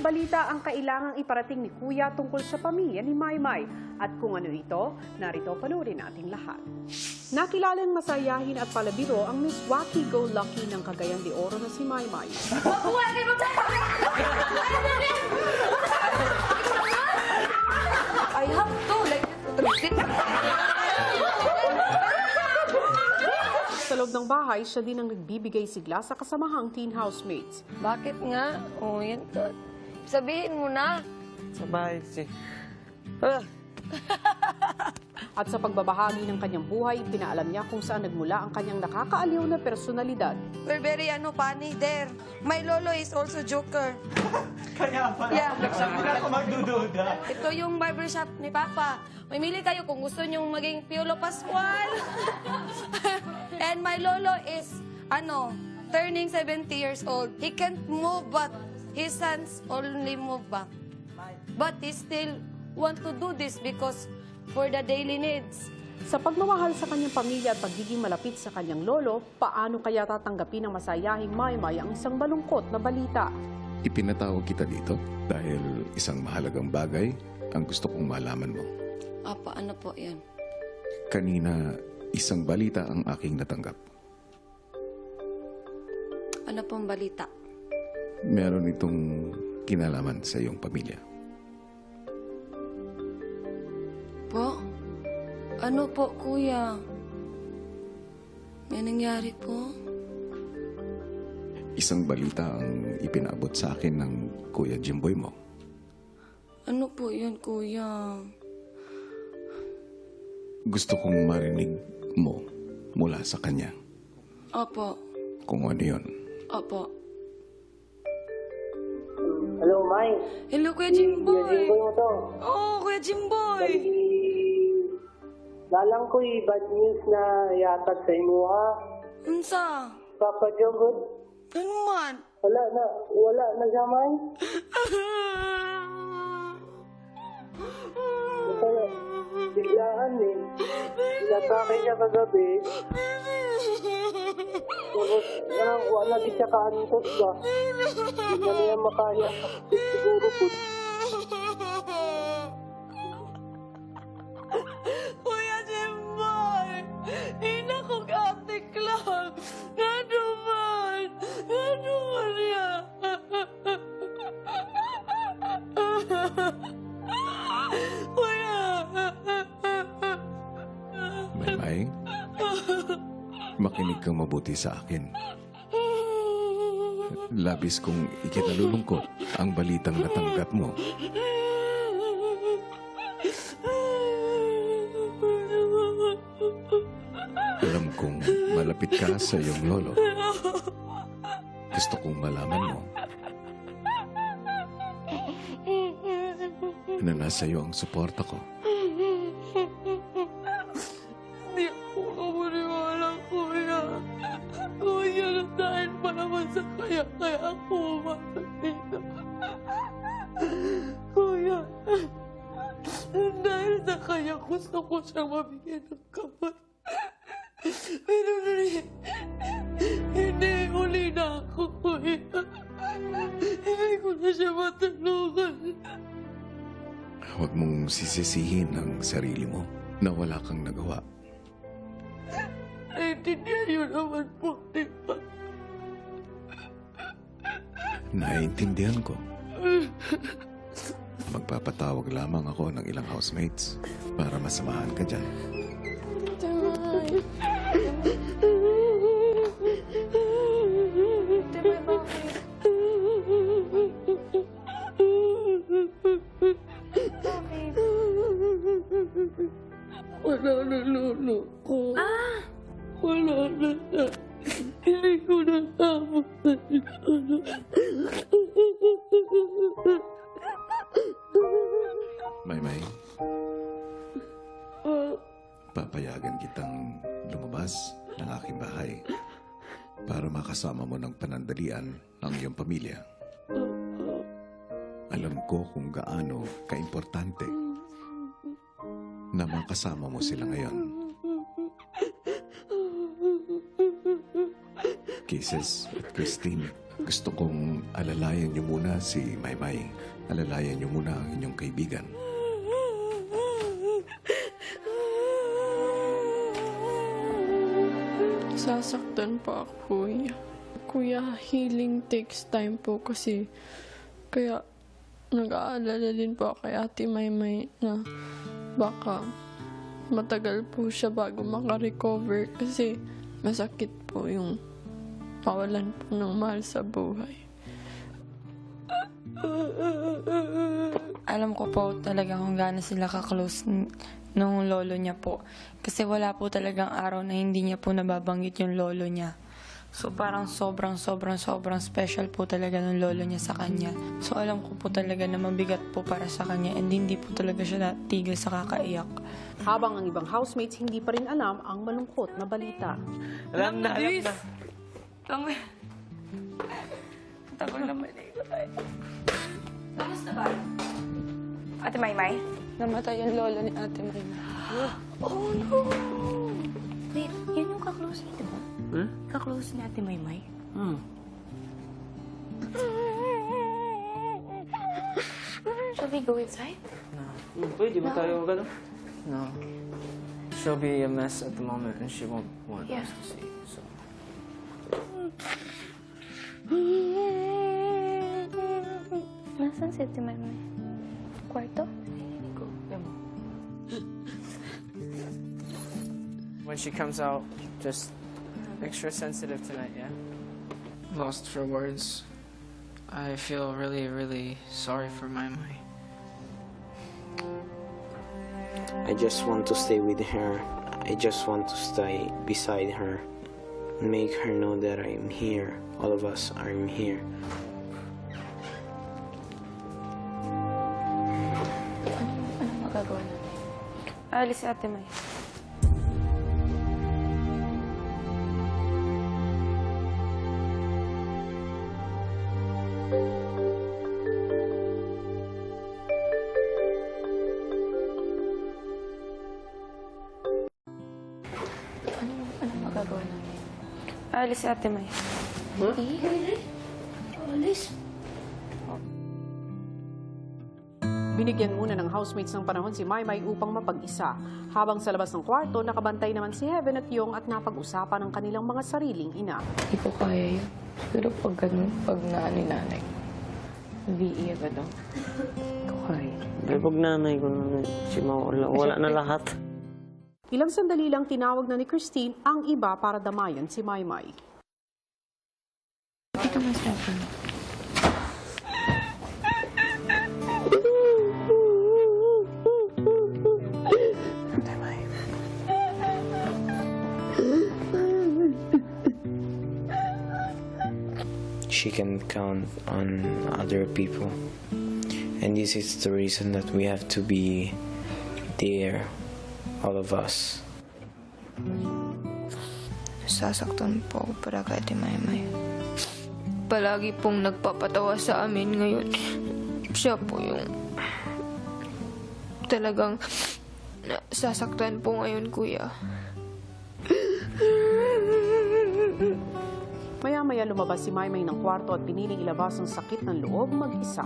balita ang kailangang iparating ni Kuya tungkol sa pamilya ni Maymay. At kung ano ito, narito panoorin nating lahat. Nakilalang masayahin at palabiro ang Miss Wacky Go Lucky ng Cagayan de Oro na si Maymay. I have to, like, Sa loob ng bahay, siya din ang nagbibigay sigla sa kasamahang teen housemates. bakit nga? O, yan to. Sabihin mo na. Sa bahay si... At sa pagbabahagi ng kanyang buhay, pinaalam niya kung saan nagmula ang kanyang nakakaaliw na personalidad. We're very funny there. My lolo is also joker. Kaya pala. Yeah. Hindi ako magdududa. Ito yung barbershop ni Papa. Mamili kayo kung gusto nyong maging Piolo Pascual. And my lolo is, turning 70 years old. He can't move, but his hands only move back. But he still want to do this because for the daily needs. Sa pagmamahal sa kanyang pamilya at pagiging malapit sa kanyang lolo, paano kaya tatanggapin ng masayahing Maymay ang isang malungkot na balita? Ipinatawag kita dito dahil isang mahalagang bagay ang gusto kong malaman mo. Apa, ano po yan? Kanina, isang balita ang aking natanggap. Ano pong balita? Meron itong kinalaman sa iyong pamilya. Po? Ano po, kuya? May nangyari po? Isang balita ang ipinaabot sa akin ng Kuya Jimboy mo. Ano po yun, kuya? Gusto kong marinig mo mula sa kanya Opo. kung ano yun. Opo. Hello, Mai. Hello, Kuya Kuya Jimboy. Jimboy mo to. Oh, Kuya Jimboy. Lalang ko bad news na yatag sa imo ha. Unsa? Papa Jogod. Ano man? Wala na siya, Mai. Kaya, biglaan eh. Inatake niya kagabi. Tapos, wala di siya kaantos ba? Hindi na niya makaya. Siguro po. Kuya Jimboy! Ina ko katik lang! Ano man yan? Kuya! Maymay, makinig kang mabuti sa akin. Labis kong ikinalulungkot ang balitang natanggap mo. Alam kong malapit ka sa iyong lolo. Gusto kong malaman mo na nasa iyo ang suporta ko. Hindi ako kamaniwala, kuya. Kuya, dahil pa naman sa kaya ako umakas dito. Kuya, dahil sa kaya gusto ko siyang mabigyan ng kapal. Pero hindi, uli na ako, kuya. Hindi ko na siya matulungan. Huwag mong sisisihin ang sarili mo na wala kang nagawa. Naintindihan niyo naman po, di ba? Naiintindihan ko. Magpapatawag lamang ako ng ilang housemates para masamahan ka dyan. Wala na lolo ko. Wala na siya. Hindi ko na tapos Maymay, papayagan kitang lumabas ng aking bahay para makasama mo ng panandalian ang iyong pamilya. Alam ko kung gaano kaimportante na makasama mo sila ngayon. Kisses at Christine. Gusto kong alalayan niyo muna si Maymay. Alalayan niyo muna ang inyong kaibigan. Sasaktan pa ako, kuya. Kuya, healing takes time po kasi kaya nag-aalala din po ako kay Ate Maymay na baka matagal po siya bago makarecover kasi masakit po yung mawalan po ng mahal sa buhay. Alam ko po talaga kung gaano sila ka-close nung lolo niya po. Kasi wala po talagang araw na hindi niya po nababanggit yung lolo niya. So parang sobrang special po talaga ng lolo niya sa kanya. So alam ko po talaga na mabigat po para sa kanya and hindi po talaga siya natigil sa kakaiyak. Habang ang ibang housemates hindi pa rin alam ang malungkot na balita. Alam na. Tama. Tagal naman eh. Kamusta ba? Ate Maymay? Namatay yung lolo ni Ate Maymay. Oh no! Wait, yun yung ka-close niya, diba? Ka-close ni Ate Maymay? Shall we go inside? Pwede ba tayo gano'n? No. She'll be a mess at the moment and she won't want Yeah. us to see. So. Nasaan si Ate Maymay? Kwarto? When she comes out, just extra sensitive tonight, yeah? Lost for words. I feel really, really sorry for Maymay. I just want to stay with her. I just want to stay beside her. Make her know that I'm here. All of us are here. Anong magagawa natin? Alis si Ate May. Anong magagawa natin? Alis si Ate May. Alis? Binigyan muna ng housemates ng panahon si Maymay upang mapag-isa. Habang sa labas ng kwarto, nakabantay naman si Heaven at Yong at napag-usapan ng kanilang mga sariling ina. Hindi ko kaya yun. Pero pag ganun, pag nanay, VE ba daw? Hindi ko kaya. Pero pag nanay ko na si wala na lahat. Ilang sandali lang tinawag na ni Christine ang iba para damayan si Maymay. Ito mas natin. She can count on other people. And this is the reason that we have to be there, all of us. Sasaktan po ako para kay Ate Maymay. Palagi pong nagpapatawa sa amin ngayon. Siya po yung talagang sasaktan po ngayon, kuya. Maya-maya lumabas si Maymay ng kwarto at piniling ilabas ang sakit ng loob mag-isa.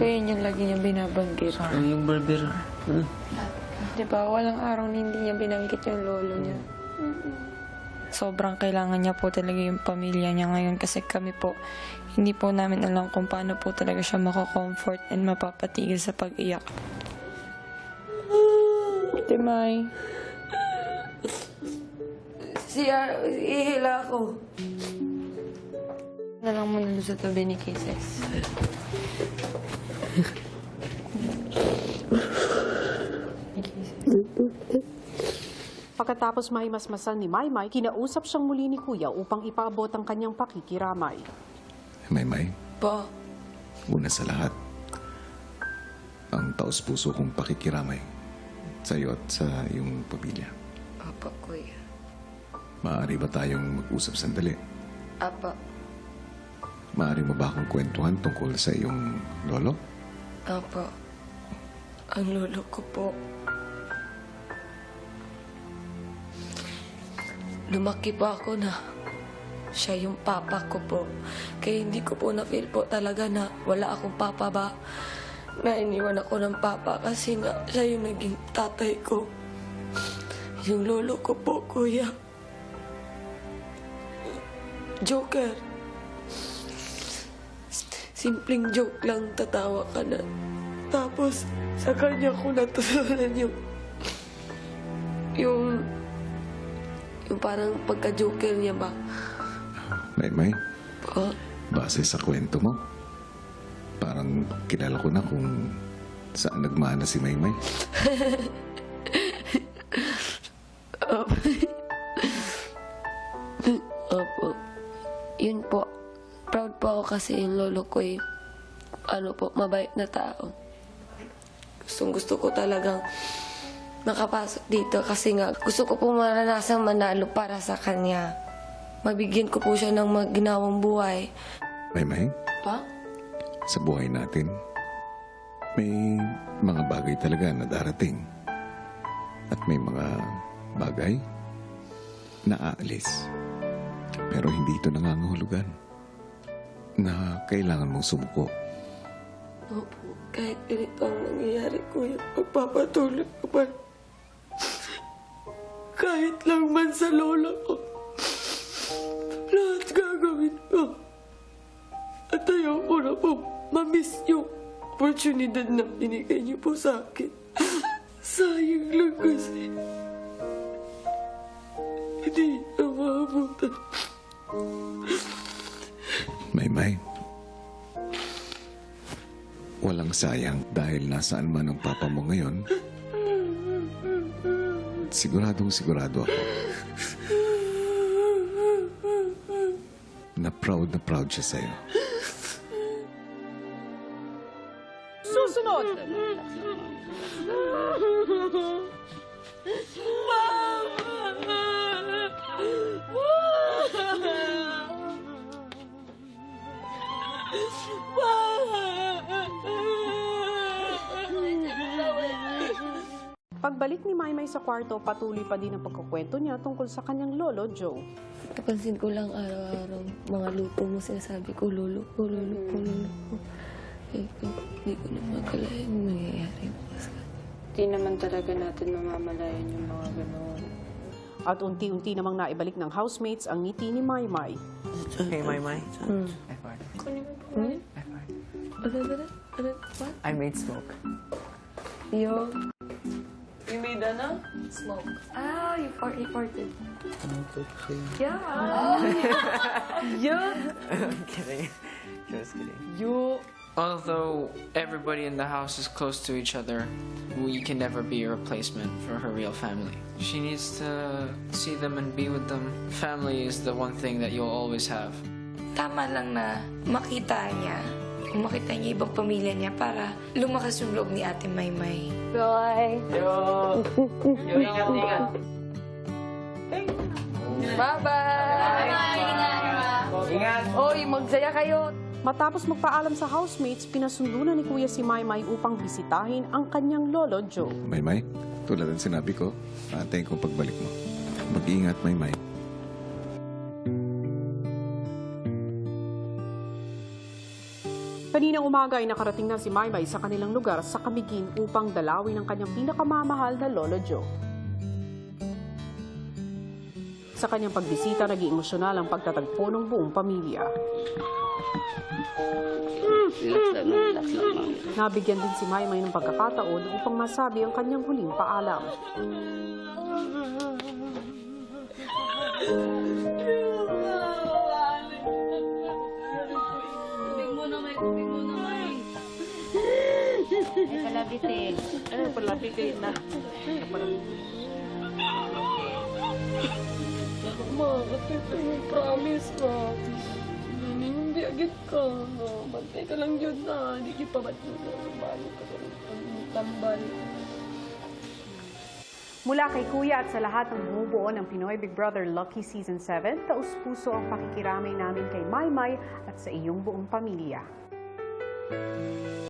Kaya niya lagi niya binabanggit. Yung burger. Diba, walang araw na hindi niya binanggit yung lolo niya. Sobrang kailangan niya po talaga yung pamilya niya ngayon kasi kami po, hindi po namin alam kung paano po talaga siya mako-comfort and mapapatigil sa pag-iyak. Ate May. Ihila ako. Na lang muna doon sa tabi ni Kisses. Pagkatapos mahimasmasan ni Maymay, kinausap siyang muli ni Kuya upang ipaabot ang kanyang pakikiramay. Maymay, Po. una sa lahat, ang taos-puso kong pakikiramay sa iyo at sa iyong pamilya. Apa, kuya. Maaari ba tayong mag-usap sandali? Apa. Maaari mo ba akong kwentuhan tungkol sa iyong lolo? Apa. Ang lolo ko po. Lumaki po ako na siya yung papa ko po. Kaya hindi ko po na-feel po talaga na wala akong papa ba. Na iniwan ako ng papa kasi nga siya yung naging tatay ko. Yung lolo ko po, kuya. Joker. Simpleng joke lang, tatawa ka na. Tapos, sa kanya ko natutunan yung parang pagka-joker niya ba? Maymay, Po? base sa kwento mo, parang kilala ko na kung saan nagmana si Maymay. Opo. Yun po. Proud po ako kasi yung lolo ko mabait na tao. Gusto ko talagang nakapasok dito kasi nga gusto ko po maranasang manalo para sa kanya. Mabigyan ko po siya ng maginawang buhay. Maymay, Pa? sa buhay natin, may mga bagay talaga na darating. At may mga bagay na aalis. Pero hindi ito nangangahulugan na kailangan mong sumuko. Opo. Kahit ganito ang nangyayari, kuya, magpapatuloy ko pa. Kahit lang man sa lola ko. Lahat gagawin ko. At ayoko na po mamiss yung oportunidad na binigay niyo po sa akin. Sayang lang kasi. Hindi na maabutan. Maymay, walang sayang dahil nasaan man ang papa mo ngayon, siguradong sigurado ako na proud siya sa'yo. Susunod! Pagbalik ni Maymay sa kwarto, patuloy pa din ang pagkukwento niya tungkol sa kanyang lolo, Joe. Napansin ko lang araw-araw, mga luto mo sinasabi ko, lolo ko, lolo ko, lolo ko. Hindi ko na makalain nangyayari sa kanya. Di naman talaga natin mamamalayan yung mga gano'n. At unti-unti namang naibalik ng housemates ang ngiti ni Maymay. Hey, Maymay. FR. What? I made smoke. You made smoke. Ah, you farted. Yeah. I'm kidding. Just kidding. Although everybody in the house is close to each other, we can never be a replacement for her real family. She needs to see them and be with them. Family is the one thing that you'll always have. Tama lang na makita niya ibang pamilya niya para lumakas yung loob ni Ate Maymay. Bye. Yo, ingat. Bye-bye. Ingat. Oy, magsaya kayo. Matapos magpaalam sa housemates, pinasundo na ni Kuya si Maymay upang bisitahin ang kanyang lolo, Joe. Maymay, tulad ng sinabi ko, antayin ko pagbalik mo. Mag-iingat, Maymay. Kaninang umaga ay nakarating na si Maymay sa kanilang lugar sa Camiguin upang dalawin ang kanyang pinakamamahal na lolo Joe. Sa kanyang pagbisita, naging emosyonal ang pagtatagpo ng buong pamilya. Nabigyan din si Maymay ng pagkakataon upang masabi ang kanyang huling paalam. Promise ka. Hindi agad ka. Bantay ka lang dyan na. Hindi kita ba't balo ka tambal. Mula kay Kuya at sa lahat ng bumubuo ng Pinoy Big Brother Lucky Season 7, taus-puso ang pakikiramay namin kay Maymay at sa iyong buong pamilya.